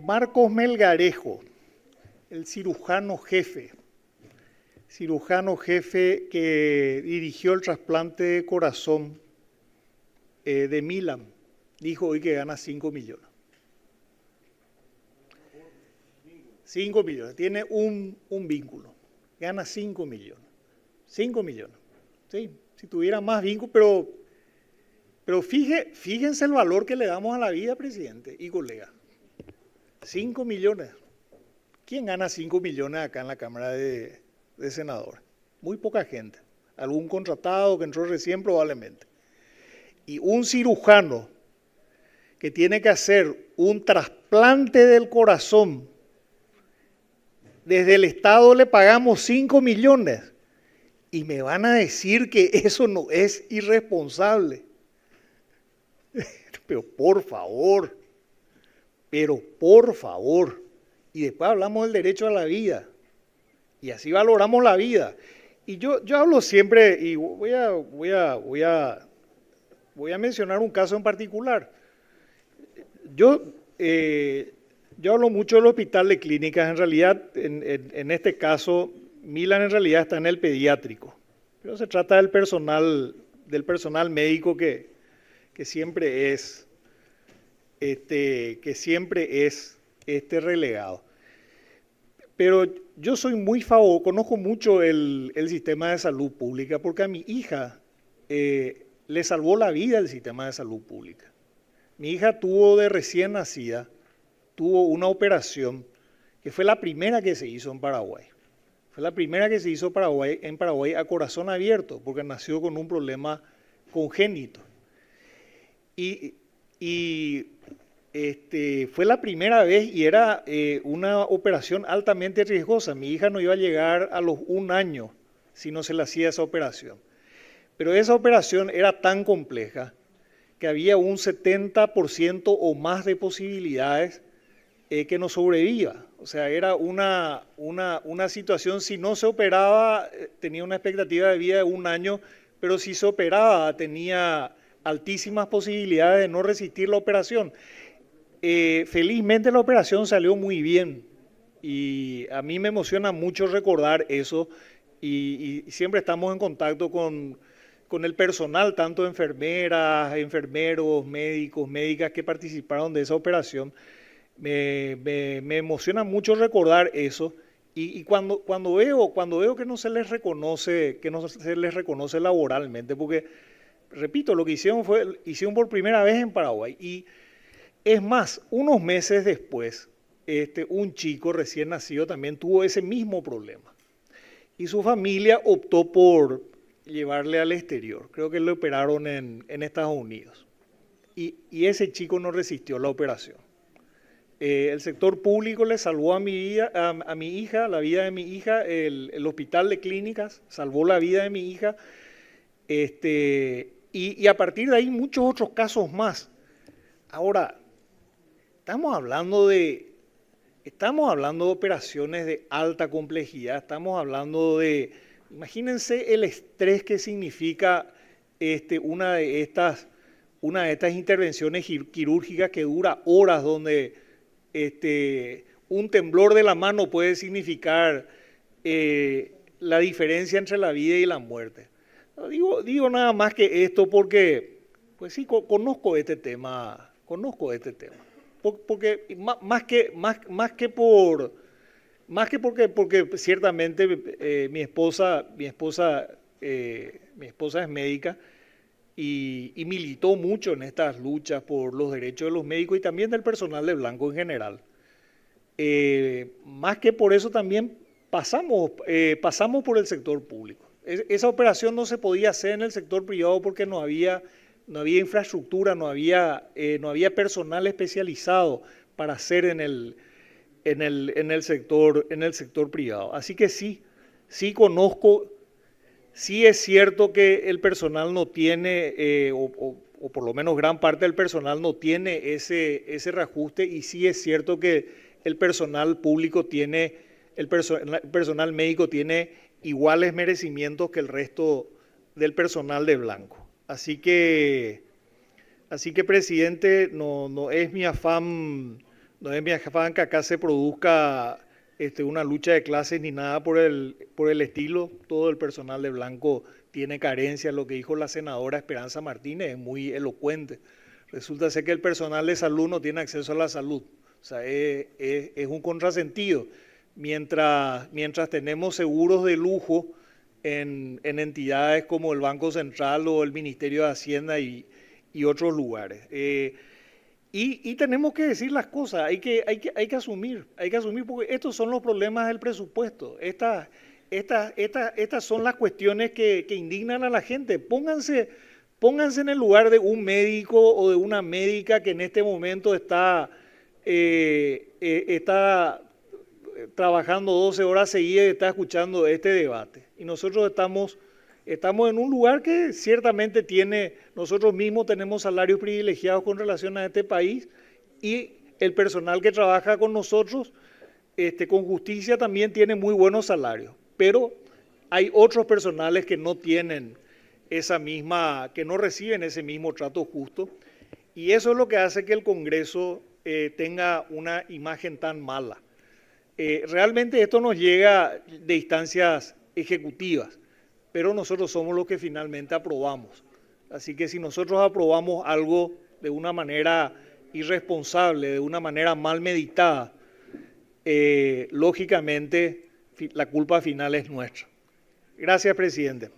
Marcos Melgarejo, el cirujano jefe que dirigió el trasplante de corazón de Milan, dijo hoy que gana 5 millones. 5 millones, tiene un vínculo, gana 5 millones. 5 millones, ¿sí? Si tuviera más vínculo, pero fíjense el valor que le damos a la vida, presidente y colega. 5 millones. ¿Quién gana 5 millones acá en la Cámara de Senadores? Muy poca gente. Algún contratado que entró recién probablemente. Y un cirujano que tiene que hacer un trasplante del corazón, desde el Estado le pagamos 5 millones. Y me van a decir que eso no es irresponsable. Pero por favor. Y después hablamos del derecho a la vida. Y así valoramos la vida. Y yo hablo siempre, y voy a mencionar un caso en particular. Yo hablo mucho del hospital de clínicas. En realidad, en este caso, Milan en realidad está en el pediátrico. Pero se trata del personal médico que siempre es relegado. Pero yo soy muy conozco mucho el sistema de salud pública porque a mi hija le salvó la vida el sistema de salud pública. Mi hija tuvo de recién nacida, tuvo una operación que fue la primera que se hizo en Paraguay. Fue la primera que se hizo en Paraguay a corazón abierto porque nació con un problema congénito. Fue la primera vez y era una operación altamente riesgosa. Mi hija no iba a llegar a los 1 año si no se le hacía esa operación. Pero esa operación era tan compleja que había un 70% o más de posibilidades que no sobreviva. O sea, era una situación, si no se operaba, tenía una expectativa de vida de 1 año, pero si se operaba, tenía altísimas posibilidades de no resistir la operación. Felizmente la operación salió muy bien y a mí me emociona mucho recordar eso y siempre estamos en contacto con el personal, tanto enfermeras, enfermeros, médicos, médicas que participaron de esa operación. Me emociona mucho recordar eso y cuando veo que no se les reconoce, laboralmente, porque repito, lo que hicieron por primera vez en Paraguay. Y es más, unos meses después, un chico recién nacido también tuvo ese mismo problema. Y su familia optó por llevarle al exterior. Creo que lo operaron en Estados Unidos. Y ese chico no resistió la operación. El sector público le salvó a mi hija, la vida de mi hija. El hospital de clínicas salvó la vida de mi hija. Y a partir de ahí muchos otros casos más. Ahora, estamos hablando de operaciones de alta complejidad, estamos hablando de, imagínense el estrés que significa una de estas intervenciones quirúrgicas que dura horas, donde un temblor de la mano puede significar la diferencia entre la vida y la muerte. Digo nada más que esto porque, pues sí, conozco este tema. Porque porque ciertamente mi esposa es médica y militó mucho en estas luchas por los derechos de los médicos y también del personal de blanco en general. Más que por eso también pasamos por el sector público. Esa operación no se podía hacer en el sector privado porque no había infraestructura, no había personal especializado para hacer en el sector privado. Así que sí conozco, sí es cierto que el personal no tiene, o por lo menos gran parte del personal no tiene ese reajuste, y sí es cierto que el personal público tiene, el personal médico tiene iguales merecimientos que el resto del personal de blanco. Así que presidente, no es mi afán No es mi afán que acá se produzca una lucha de clases ni nada por el estilo. Todo el personal de Blanco tiene carencias. Lo que dijo la senadora Esperanza Martínez es muy elocuente. Resulta ser que el personal de salud no tiene acceso a la salud. O sea, es un contrasentido. Mientras tenemos seguros de lujo en entidades como el Banco Central o el Ministerio de Hacienda y otros lugares. Y tenemos que decir las cosas, hay que asumir porque estos son los problemas del presupuesto. Estas son las cuestiones que indignan a la gente. Pónganse en el lugar de un médico o de una médica que en este momento está trabajando 12 horas seguidas y está escuchando este debate. Y nosotros estamos en un lugar que ciertamente nosotros mismos tenemos salarios privilegiados con relación a este país y el personal que trabaja con nosotros con justicia también tiene muy buenos salarios. Pero hay otros personales que no tienen que no reciben ese mismo trato justo, y eso es lo que hace que el Congreso tenga una imagen tan mala. Realmente esto nos llega de instancias ejecutivas, pero nosotros somos los que finalmente aprobamos. Así que si nosotros aprobamos algo de una manera irresponsable, de una manera mal meditada, lógicamente la culpa final es nuestra. Gracias, presidente.